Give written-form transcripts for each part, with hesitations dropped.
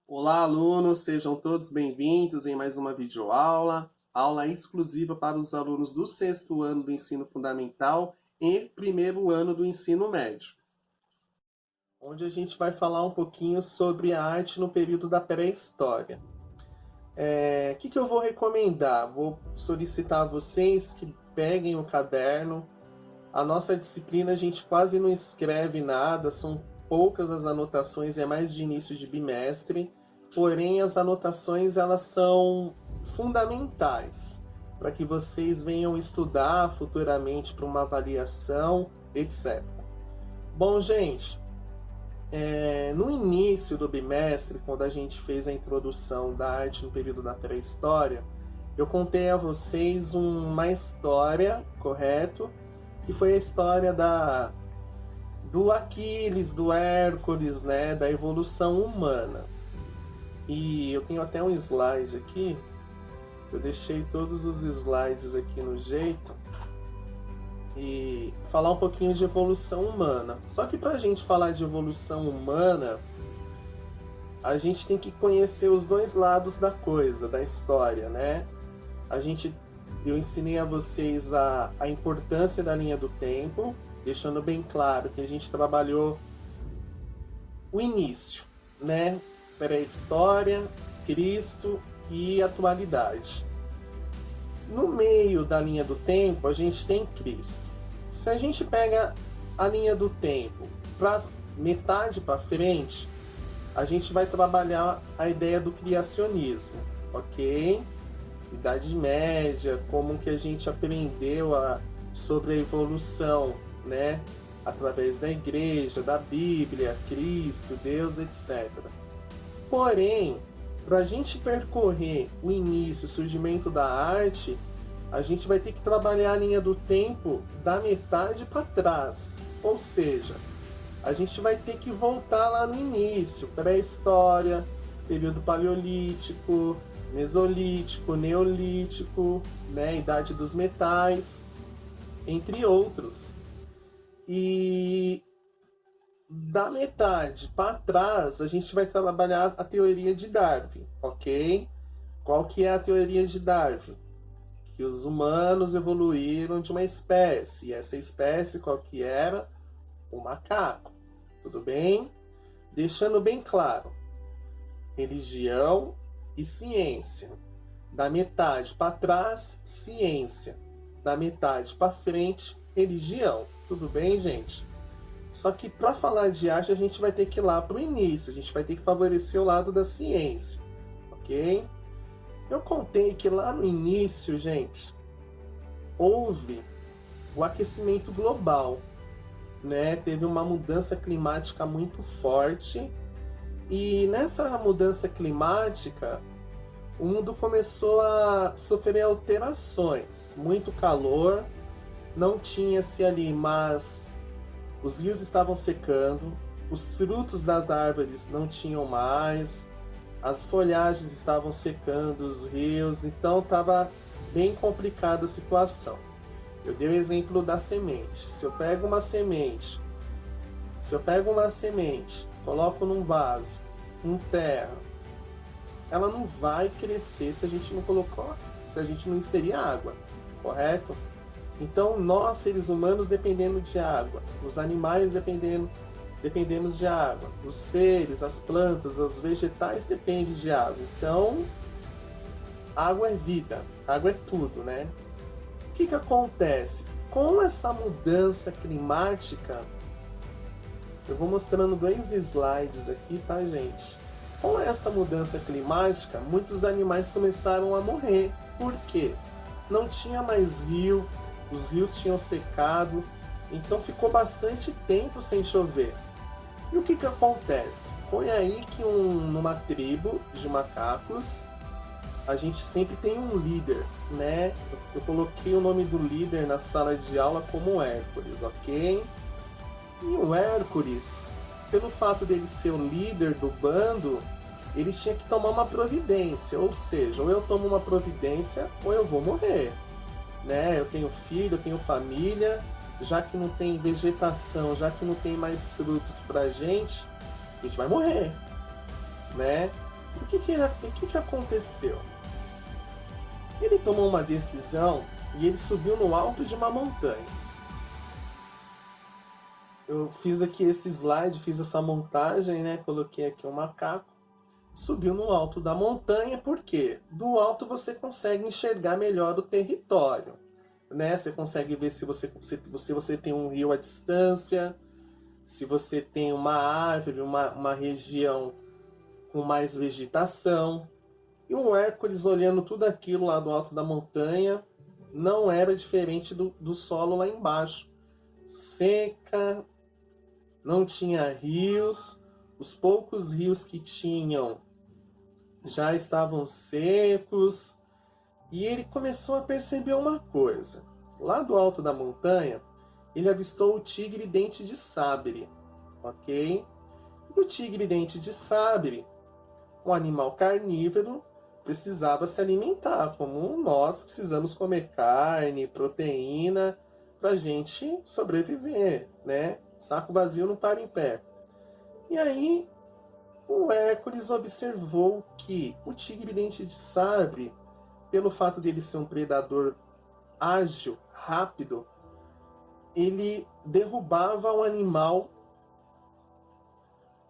Olá, alunos, sejam todos bem-vindos em mais uma videoaula, aula exclusiva para os alunos do sexto ano do ensino fundamental e primeiro ano do ensino médio, onde a gente vai falar um pouquinho sobre a arte no período da pré-história. O que eu vou recomendar? Vou solicitar a vocês que peguem o caderno. A nossa disciplina a gente quase não escreve nada, são poucas as anotações, é mais de início de bimestre. Porém, as anotações elas são fundamentais para que vocês venham estudar futuramente para uma avaliação, etc. Bom, gente, no início do bimestre, quando a gente fez a introdução da arte no período da pré-história, eu contei a vocês uma história, correto? Que foi a história do Aquiles, do Hércules, né? Da evolução humana. E eu tenho até um slide aqui, eu deixei todos os slides aqui no jeito, e falar um pouquinho de evolução humana. Só que para a gente falar de evolução humana, a gente tem que conhecer os dois lados da coisa, da história, né? Eu ensinei a vocês a importância da linha do tempo, deixando bem claro que a gente trabalhou o início, né? Pré-história, Cristo e atualidade. No meio da linha do tempo, a gente tem Cristo. Se a gente pega a linha do tempo para metade para frente, a gente vai trabalhar a ideia do criacionismo, ok? Idade Média, como que a gente aprendeu sobre a evolução, né? Através da igreja, da Bíblia, Cristo, Deus, etc. Porém, para a gente percorrer o início, o surgimento da arte, a gente vai ter que trabalhar a linha do tempo da metade para trás. Ou seja, a gente vai ter que voltar lá no início, pré-história, período paleolítico, mesolítico, neolítico, né, idade dos metais, entre outros. E da metade para trás, a gente vai trabalhar a teoria de Darwin, ok? Qual que é a teoria de Darwin? Que os humanos evoluíram de uma espécie, e essa espécie qual que era? O macaco, tudo bem? Deixando bem claro, religião e ciência. Da metade para trás, ciência. Da metade para frente, religião. Tudo bem, gente? Só que para falar de arte, a gente vai ter que ir lá para o início. A gente vai ter que favorecer o lado da ciência, ok? Eu contei que lá no início, gente, houve o aquecimento global, né? Teve uma mudança climática muito forte. E nessa mudança climática, o mundo começou a sofrer alterações. Muito calor, não tinha-se ali, mas os rios estavam secando, os frutos das árvores não tinham mais, as folhagens estavam secando, os rios, então estava bem complicada a situação. Eu dei o exemplo da semente. Se eu pego uma semente, coloco num vaso, com terra, ela não vai crescer se a gente não inserir água, correto? Então nós, seres humanos, dependendo de água, os animais dependemos de água, os seres, as plantas, os vegetais dependem de água. Então, água é vida, água é tudo, né? O que acontece? Com essa mudança climática, eu vou mostrando dois slides aqui, tá, gente? Com essa mudança climática, muitos animais começaram a morrer. Por quê? Não tinha mais rio, os rios tinham secado, então ficou bastante tempo sem chover. E o que acontece? Foi aí que numa tribo de macacos, a gente sempre tem um líder, né? Eu coloquei o nome do líder na sala de aula como Hércules, ok? E o Hércules, pelo fato dele ser o líder do bando, ele tinha que tomar uma providência, ou seja, ou eu tomo uma providência ou eu vou morrer, né? Eu tenho filho, eu tenho família, já que não tem vegetação, já que não tem mais frutos pra gente, a gente vai morrer, né? O que aconteceu? Ele tomou uma decisão e ele subiu no alto de uma montanha. Eu fiz aqui esse slide, fiz essa montagem, né? Coloquei aqui um macaco. Subiu no alto da montanha, por quê? Do alto você consegue enxergar melhor o território, né? Você consegue ver se você tem um rio à distância, se você tem uma árvore, uma região com mais vegetação. E o Hércules, olhando tudo aquilo lá do alto da montanha, não era diferente do solo lá embaixo. Seca, não tinha rios, os poucos rios que tinham já estavam secos, e ele começou a perceber uma coisa. Lá do alto da montanha, ele avistou o tigre dente de sabre, ok? E o tigre dente de sabre, um animal carnívoro, precisava se alimentar, como nós precisamos comer carne, proteína, para a gente sobreviver, né? Saco vazio não para em pé. E aí, o Hércules observou que o tigre dente de sabre, pelo fato dele ser um predador ágil, rápido, ele derrubava um animal,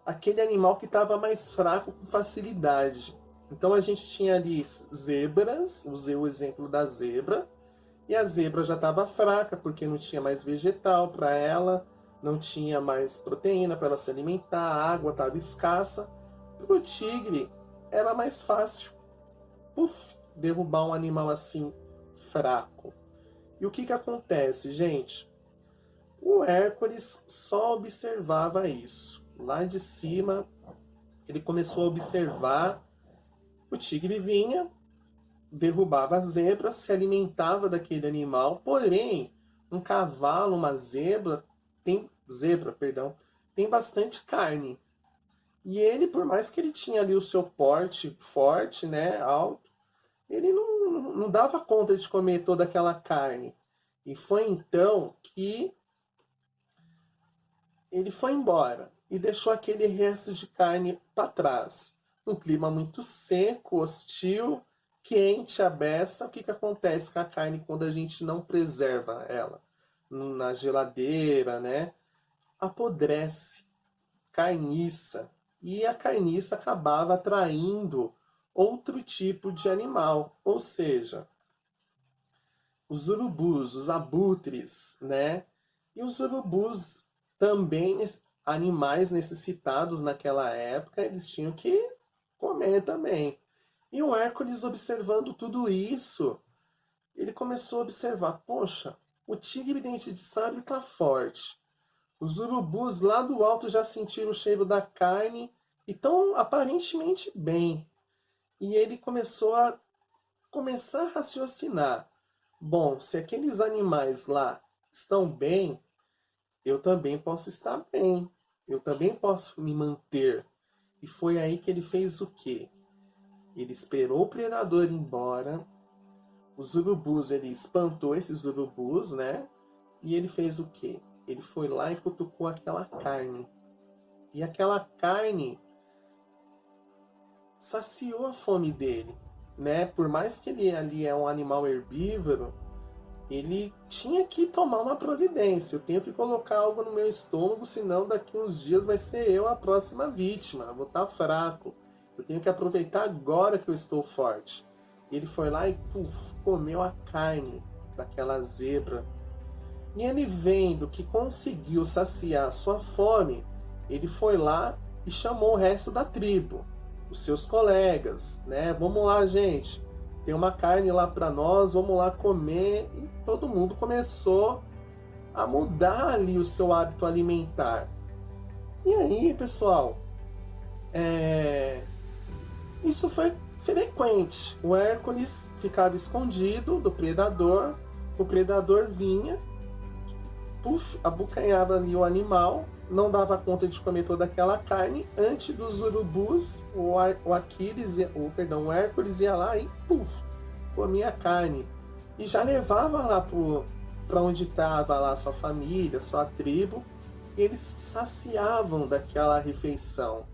aquele animal que estava mais fraco com facilidade. Então a gente tinha ali zebras, usei o exemplo da zebra, e a zebra já estava fraca porque não tinha mais vegetal para ela, não tinha mais proteína para ela se alimentar, a água estava escassa. Para o tigre era mais fácil, derrubar um animal assim fraco. E o que acontece, gente? O Hércules só observava isso. Lá de cima, ele começou a observar. O tigre vinha, derrubava a zebra, se alimentava daquele animal. Porém, um cavalo, uma zebra, tem bastante carne. E ele, por mais que ele tinha ali o seu porte forte, né, alto, ele não dava conta de comer toda aquela carne. E foi então que ele foi embora e deixou aquele resto de carne para trás. Um clima muito seco, hostil, quente, a beça. O que acontece com a carne quando a gente não preserva ela na geladeira, né? Apodrece, carniça. E a carniça acabava atraindo outro tipo de animal, ou seja, os urubus, os abutres, né? E os urubus também, animais necessitados naquela época, eles tinham que comer também. E o Hércules, observando tudo isso, ele começou a observar, poxa, o tigre dente de sabre está forte. Os urubus lá do alto já sentiram o cheiro da carne e estão aparentemente bem. E ele começou a raciocinar. Bom, se aqueles animais lá estão bem, eu também posso estar bem. Eu também posso me manter. E foi aí que ele fez o quê? Ele esperou o predador ir embora. Os urubus, ele espantou esses urubus, né? E ele fez o quê? Ele foi lá e cutucou aquela carne. E aquela carne saciou a fome dele, né? Por mais que ele ali é um animal herbívoro, ele tinha que tomar uma providência. Eu tenho que colocar algo no meu estômago, senão daqui uns dias vai ser eu a próxima vítima. Eu vou estar fraco. Eu tenho que aproveitar agora que eu estou forte. Ele foi lá e comeu a carne daquela zebra. E ele, vendo que conseguiu saciar sua fome, ele foi lá e chamou o resto da tribo, os seus colegas, né? Vamos lá, gente, tem uma carne lá para nós, vamos lá comer. E todo mundo começou a mudar ali o seu hábito alimentar. E aí, pessoal, isso foi frequente. O Hércules ficava escondido do predador, o predador vinha, abocanhava ali o animal, não dava conta de comer toda aquela carne. Antes dos urubus, o Hércules ia lá e comia a carne. E já levava lá para onde estava lá sua família, sua tribo, e eles saciavam daquela refeição.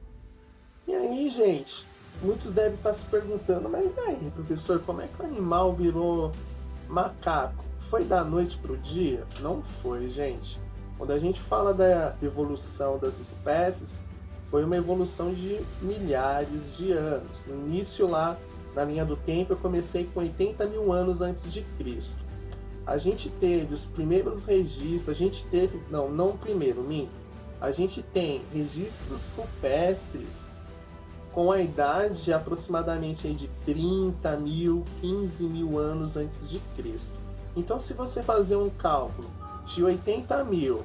E aí, gente, muitos devem estar se perguntando, mas aí, professor, como é que o animal virou macaco? Foi da noite para o dia? Não foi, gente. Quando a gente fala da evolução das espécies, foi uma evolução de milhares de anos. No início lá, na linha do tempo, eu comecei com 80 mil anos antes de Cristo. A gente teve os primeiros registros, não o primeiro, minto. A gente tem registros rupestres com a idade de aproximadamente de 30 mil, 15 mil anos antes de Cristo. Então, se você fazer um cálculo de 80 mil,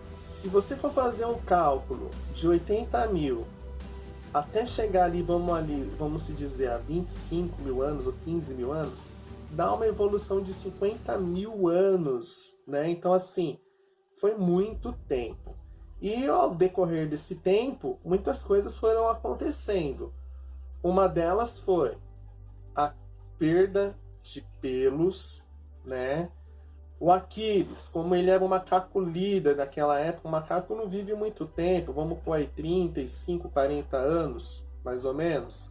se você for fazer um cálculo de 80 mil até chegar ali, vamos se dizer, a 25 mil anos ou 15 mil anos, dá uma evolução de 50 mil anos, né? Então, assim, foi muito tempo. E ao decorrer desse tempo, muitas coisas foram acontecendo. Uma delas foi a perda de pelos, né? O Aquiles, como ele era um macaco líder daquela época, o macaco não vive muito tempo, vamos pôr aí 35, 40 anos, mais ou menos.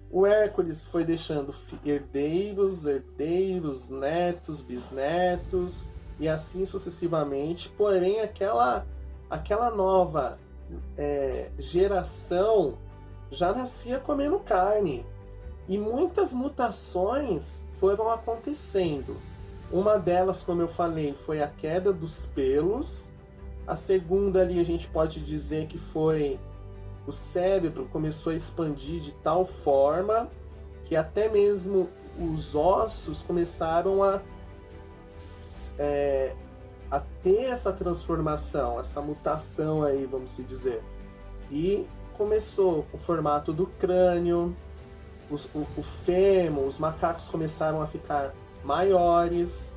O Hércules foi deixando herdeiros, netos, bisnetos, e assim sucessivamente. Porém, aquela nova geração já nascia comendo carne. E muitas mutações foram acontecendo. Uma delas, como eu falei, foi a queda dos pelos. A segunda ali a gente pode dizer que foi o cérebro começou a expandir de tal forma que até mesmo os ossos começaram a ter essa transformação, essa mutação aí, vamos dizer. E começou o formato do crânio, o fêmur, os macacos começaram a ficar maiores,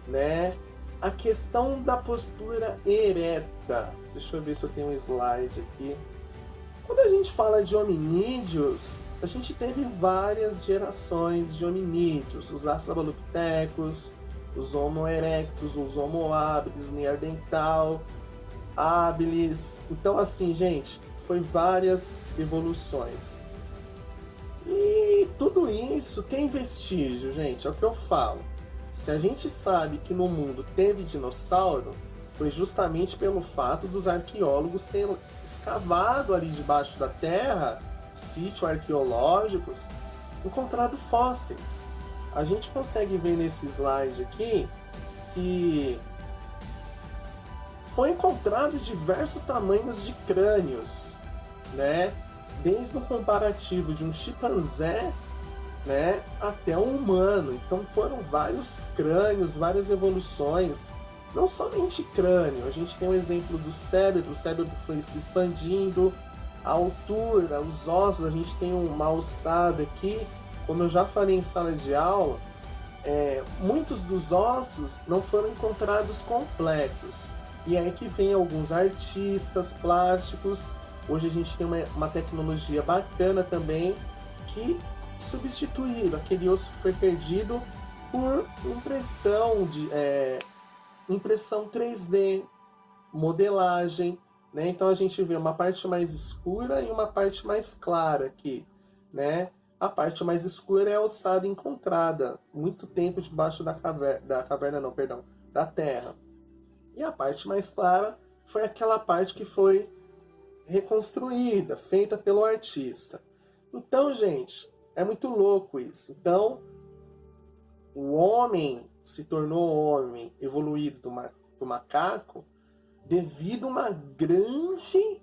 né? A questão da postura ereta. Deixa eu ver se eu tenho um slide aqui. Quando a gente fala de hominídeos, a gente teve várias gerações de hominídeos. Os Australopithecus, os Homo erectus, os Homo habilis, Neandertal, habilis. Então, assim, gente, foi várias evoluções. E tudo isso tem vestígio, gente, é o que eu falo. Se a gente sabe que no mundo teve dinossauro, foi justamente pelo fato dos arqueólogos terem escavado ali debaixo da terra, sítios arqueológicos, encontrado fósseis. A gente consegue ver nesse slide aqui que foi encontrado diversos tamanhos de crânios, né? Desde o comparativo de um chimpanzé, né, até um humano. Então foram vários crânios, várias evoluções. Não somente crânio, a gente tem um exemplo do cérebro. O cérebro foi se expandindo, a altura, os ossos, a gente tem uma alçada aqui. Como eu já falei em sala de aula, muitos dos ossos não foram encontrados completos. E aí que vem alguns artistas plásticos. Hoje a gente tem uma tecnologia bacana também que substituíram aquele osso que foi perdido por impressão 3D, modelagem, né? Então a gente vê uma parte mais escura e uma parte mais clara aqui, né? A parte mais escura é a ossada encontrada muito tempo debaixo da terra. E a parte mais clara foi aquela parte que foi reconstruída, feita pelo artista. Então, gente, é muito louco isso. Então, o homem se tornou homem evoluído do macaco devido a uma grande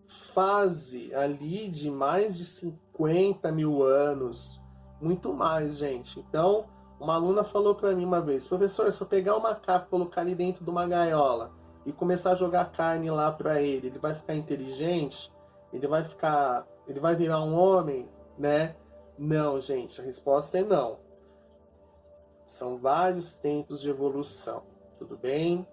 fase ali de mais de 50 mil anos. Muito mais, gente. Então, uma aluna falou para mim uma vez: professor, se eu pegar o macaco, colocar ali dentro de uma gaiola e começar a jogar carne lá para ele vai ficar inteligente? Ele vai virar um homem, né? Não, gente, a resposta é não. São vários tempos de evolução, tudo bem?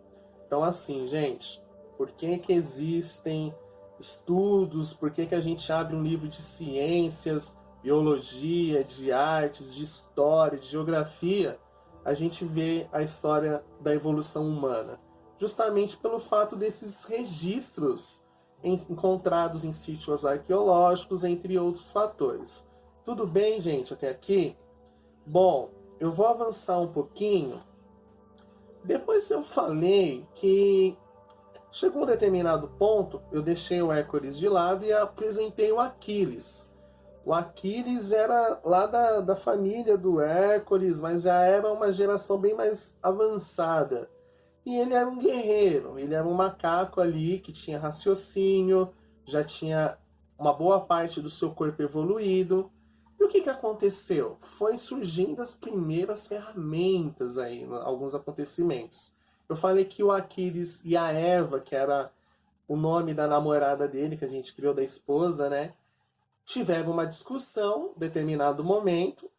Então, assim, gente, por que existem estudos? Por que a gente abre um livro de ciências, biologia, de artes, de história, de geografia? A gente vê a história da evolução humana. Justamente pelo fato desses registros encontrados em sítios arqueológicos, entre outros fatores. Tudo bem, gente, até aqui? Bom, eu vou avançar um pouquinho. Depois eu falei que chegou um determinado ponto, eu deixei o Hércules de lado e apresentei o Aquiles. O Aquiles era lá da família do Hércules, mas já era uma geração bem mais avançada. E ele era um guerreiro, ele era um macaco ali que tinha raciocínio, já tinha uma boa parte do seu corpo evoluído. E o que aconteceu? Foi surgindo as primeiras ferramentas aí, alguns acontecimentos. Eu falei que o Aquiles e a Eva, que era o nome da namorada dele, que a gente criou da esposa, né? Tiveram uma discussão em determinado momento.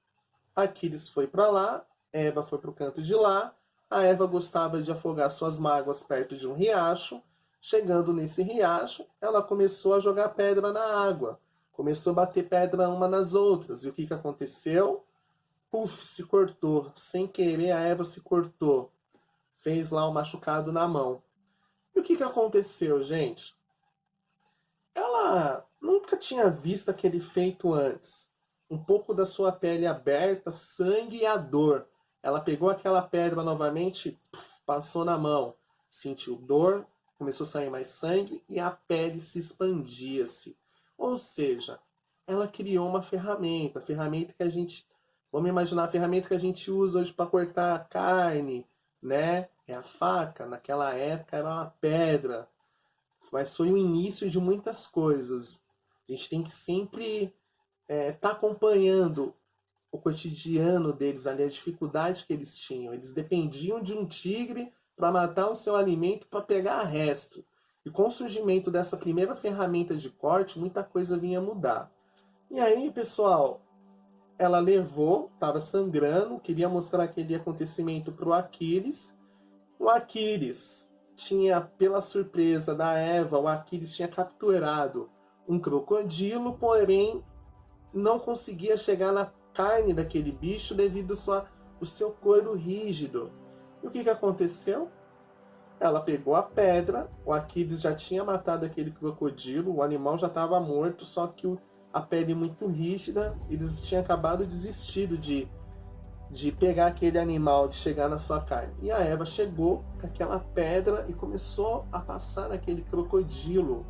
Aquiles foi para lá, Eva foi para o canto de lá. A Eva gostava de afogar suas mágoas perto de um riacho. Chegando nesse riacho, ela começou a jogar pedra na água. Começou a bater pedra uma nas outras. E o que aconteceu? Puf, se cortou. Sem querer, a Eva se cortou. Fez lá um machucado na mão. E o que aconteceu, gente? Ela nunca tinha visto aquele feito antes. Um pouco da sua pele aberta, sangue e a dor. Ela pegou aquela pedra novamente, passou na mão, sentiu dor, começou a sair mais sangue e a pele se expandia-se. Ou seja, ela criou uma ferramenta, a ferramenta que a gente, vamos imaginar a ferramenta que a gente usa hoje para cortar a carne, né? É a faca, naquela época era uma pedra, mas foi o início de muitas coisas. A gente tem que sempre estar acompanhando o cotidiano deles, ali, a dificuldade que eles tinham. Eles dependiam de um tigre para matar o seu alimento para pegar resto. E com o surgimento dessa primeira ferramenta de corte, muita coisa vinha mudar. E aí, pessoal, ela levou, estava sangrando, queria mostrar aquele acontecimento para o Aquiles. O Aquiles tinha, pela surpresa da Eva, o Aquiles tinha capturado um crocodilo, porém não conseguia chegar na carne daquele bicho devido ao seu couro rígido. E o que aconteceu? Ela pegou a pedra, o Aquiles já tinha matado aquele crocodilo, o animal já estava morto, só que a pele muito rígida, eles tinham acabado desistido de pegar aquele animal, de chegar na sua carne. E a Eva chegou com aquela pedra e começou a passar naquele crocodilo.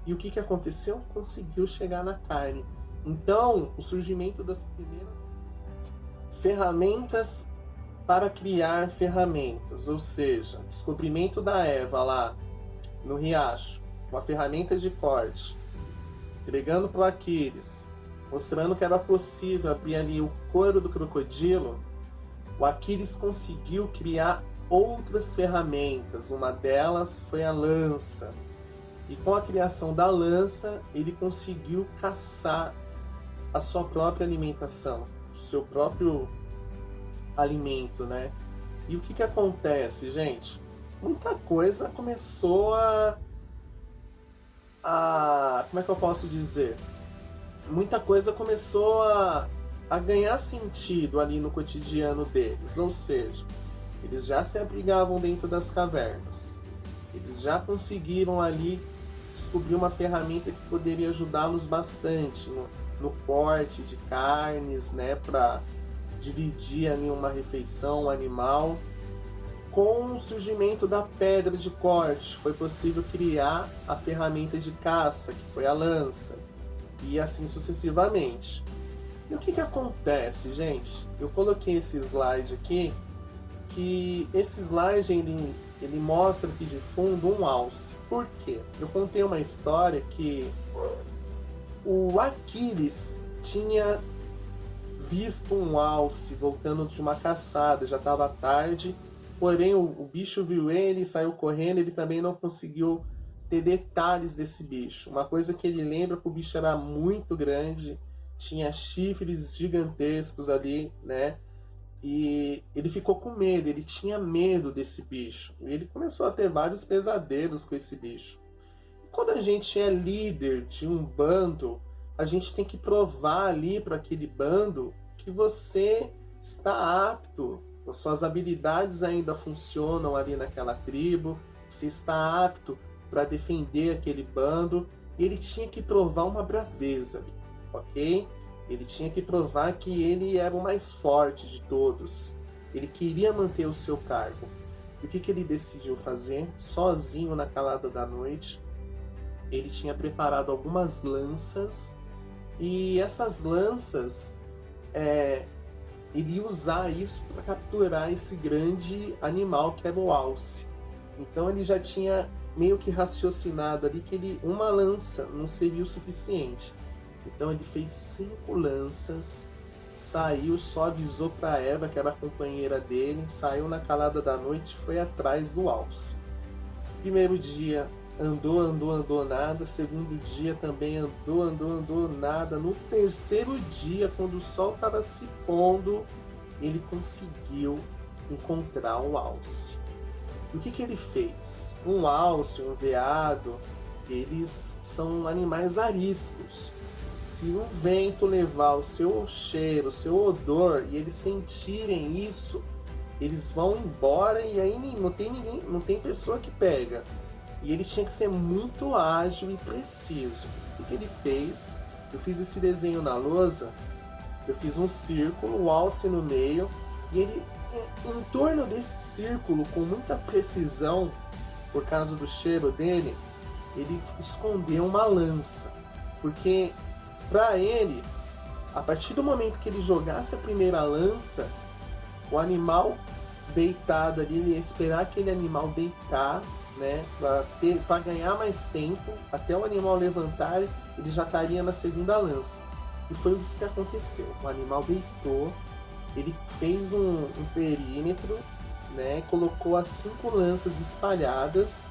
E o que aconteceu? Conseguiu chegar na carne. Então, o surgimento das primeiras ferramentas para criar ferramentas, ou seja, descobrimento da Eva lá no riacho, com a ferramenta de corte, entregando para o Aquiles, mostrando que era possível abrir ali o couro do crocodilo, o Aquiles conseguiu criar outras ferramentas. Uma delas foi a lança. E com a criação da lança, ele conseguiu caçar a sua própria alimentação, o seu próprio alimento, né? E o que acontece, gente? Muita coisa começou como é que eu posso dizer? Muita coisa começou a ganhar sentido ali no cotidiano deles, ou seja, eles já se abrigavam dentro das cavernas, eles já conseguiram ali descobrir uma ferramenta que poderia ajudá-los bastante no corte de carnes, né, para dividir ali uma refeição, um animal. Com o surgimento da pedra de corte, foi possível criar a ferramenta de caça, que foi a lança, e assim sucessivamente. E o que acontece, gente? Eu coloquei esse slide aqui, que esse slide ele mostra aqui de fundo um alce. Por quê? Eu contei uma história que o Aquiles tinha visto um alce voltando de uma caçada, já estava tarde, porém o bicho viu ele, saiu correndo, ele também não conseguiu ter detalhes desse bicho. Uma coisa que ele lembra que o bicho era muito grande, tinha chifres gigantescos ali, né? E ele ficou com medo, ele tinha medo desse bicho. E ele começou a ter vários pesadelos com esse bicho. E quando a gente é líder de um bando, a gente tem que provar ali para aquele bando que você está apto, as suas habilidades ainda funcionam ali naquela tribo, você está apto para defender aquele bando, e ele tinha que provar uma braveza ali, ok? Ele tinha que provar que ele era o mais forte de todos. Ele queria manter o seu cargo. E o que ele decidiu fazer? Sozinho na calada da noite, ele tinha preparado algumas lanças, e essas lanças, ele ia usar isso para capturar esse grande animal que era o alce. Então ele já tinha meio que raciocinado ali que uma lança não seria o suficiente. Então ele fez 5 lanças, saiu, só avisou para Eva, que era a companheira dele, saiu na calada da noite, foi atrás do alce. Primeiro dia andou, nada. Segundo dia também andou, nada. No terceiro dia, quando o sol estava se pondo, ele conseguiu encontrar o alce. O que ele fez? Um alce, um veado, eles são animais ariscos. Se o vento levar o seu cheiro, o seu odor, e eles sentirem isso, eles vão embora, e aí não tem pessoa que pega. E ele tinha que ser muito ágil e preciso. O que ele fez? Eu fiz esse desenho na lousa, eu fiz um círculo, o alce no meio, e ele, em torno desse círculo, com muita precisão, por causa do cheiro dele, ele escondeu uma lança. Porque para ele, a partir do momento que ele jogasse a primeira lança, o animal deitado ali, ele ia esperar aquele animal deitar, né, para ganhar mais tempo, até o animal levantar, ele já estaria na segunda lança. E foi isso que aconteceu. O animal deitou, ele fez um perímetro, né, colocou as 5 lanças espalhadas,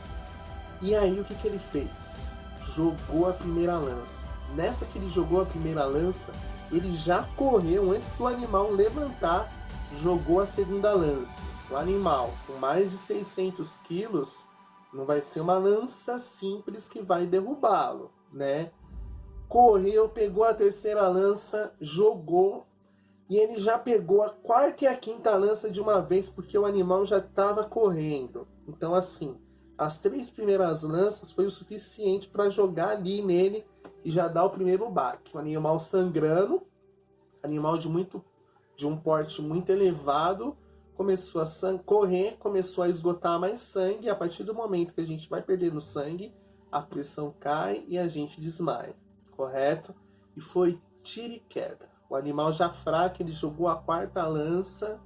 e aí o que ele fez? Jogou a primeira lança. Nessa que ele jogou a primeira lança, ele já correu antes do animal levantar, jogou a segunda lança. O animal com mais de 600 quilos, não vai ser uma lança simples que vai derrubá-lo, né? Correu, pegou a terceira lança, jogou, e ele já pegou a quarta e a quinta lança de uma vez, porque o animal já estava correndo. Então, assim, as 3 primeiras lanças foi o suficiente para jogar ali nele e já dar o primeiro baque. O animal sangrando, animal de um porte muito elevado, começou a correr, começou a esgotar mais sangue. A partir do momento que a gente vai perdendo sangue, a pressão cai e a gente desmaia, correto? E foi tiro e queda. O animal já fraco, ele jogou a quarta lança,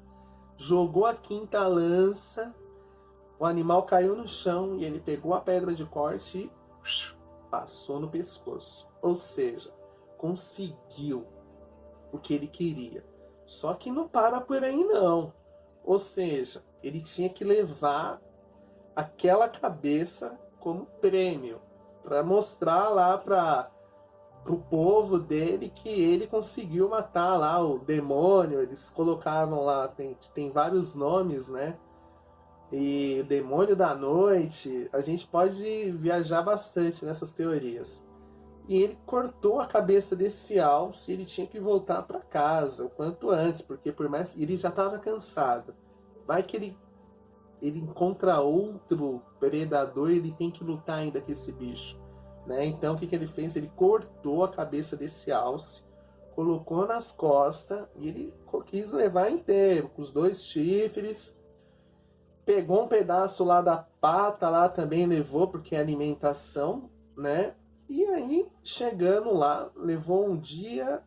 jogou a quinta lança, o animal caiu no chão e ele pegou a pedra de corte e passou no pescoço. Ou seja, conseguiu o que ele queria. Só que não para por aí não. Ou seja, ele tinha que levar aquela cabeça como prêmio, para mostrar lá para o povo dele que ele conseguiu matar lá o demônio. Eles colocavam lá, tem vários nomes, né? E demônio da noite, a gente pode viajar bastante nessas teorias. E ele cortou a cabeça desse alce e ele tinha que voltar para casa o quanto antes, porque por mais ele já estava cansado. Vai que ele encontra outro predador e ele tem que lutar ainda com esse bicho, né? Então o que ele fez? Ele cortou a cabeça desse alce, colocou nas costas e ele quis levar inteiro, com os 2 chifres. Pegou um pedaço lá da pata, lá também levou, porque é alimentação, né? E aí, chegando lá, levou um dia,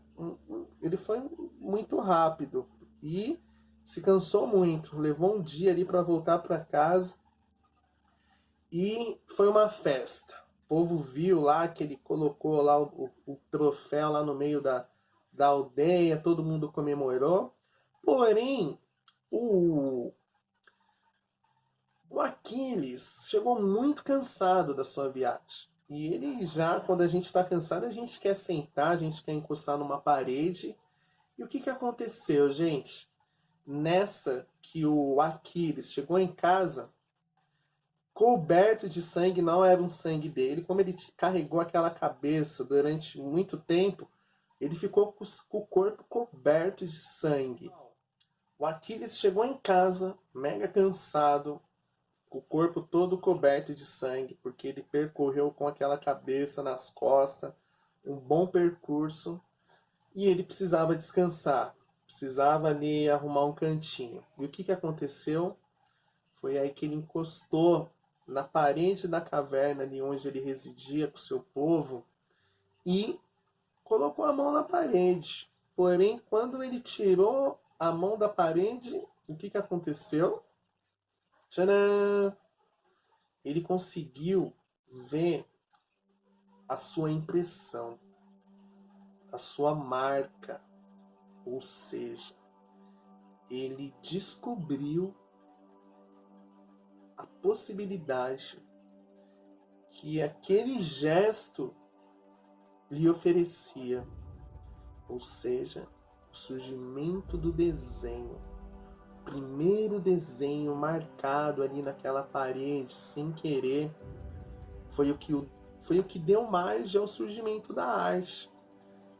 ele foi muito rápido e se cansou muito. Levou um dia ali para voltar para casa e foi uma festa. O povo viu lá que ele colocou lá o troféu lá no meio da aldeia, todo mundo comemorou. Porém, o Aquiles chegou muito cansado da sua viagem. E ele já, quando a gente está cansado, a gente quer sentar, a gente quer encostar numa parede. E o que aconteceu, gente? Nessa que o Aquiles chegou em casa, coberto de sangue, não era um sangue dele. Como ele carregou aquela cabeça durante muito tempo, ele ficou com o corpo coberto de sangue. O Aquiles chegou em casa, mega cansado, o corpo todo coberto de sangue, porque ele percorreu com aquela cabeça nas costas um bom percurso e ele precisava descansar, precisava ali arrumar um cantinho. E o que aconteceu? Foi aí que ele encostou na parede da caverna ali onde ele residia com o seu povo e colocou a mão na parede. Porém, quando ele tirou a mão da parede, o que aconteceu? Tcharam! Ele conseguiu ver a sua impressão, a sua marca. Ou seja, ele descobriu a possibilidade que aquele gesto lhe oferecia. Ou seja, o surgimento do desenho. O primeiro desenho marcado ali naquela parede, sem querer, foi o que deu margem ao surgimento da arte.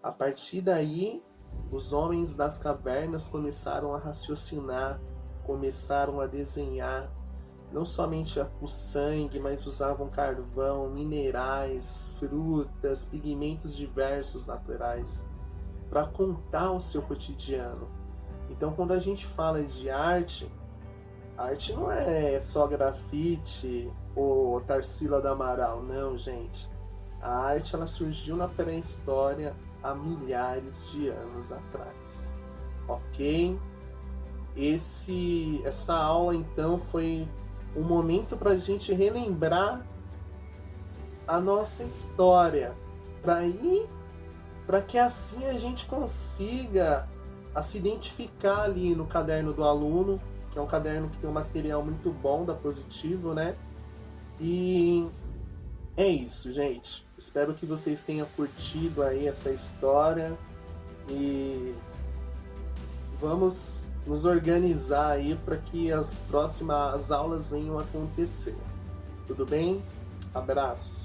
A partir daí, os homens das cavernas começaram a raciocinar, começaram a desenhar, não somente o sangue, mas usavam carvão, minerais, frutas, pigmentos diversos naturais, para contar o seu cotidiano. Então, quando a gente fala de arte, a arte não é só grafite ou Tarsila do Amaral, não, gente. A arte ela surgiu na pré-história há milhares de anos atrás, ok? Essa aula, então, foi um momento para a gente relembrar a nossa história, para que assim a gente consiga se identificar ali no caderno do aluno, que é um caderno que tem um material muito bom da Positivo, né? E é isso, gente. Espero que vocês tenham curtido aí essa história e vamos nos organizar aí para que as próximas aulas venham a acontecer. Tudo bem? Abraço!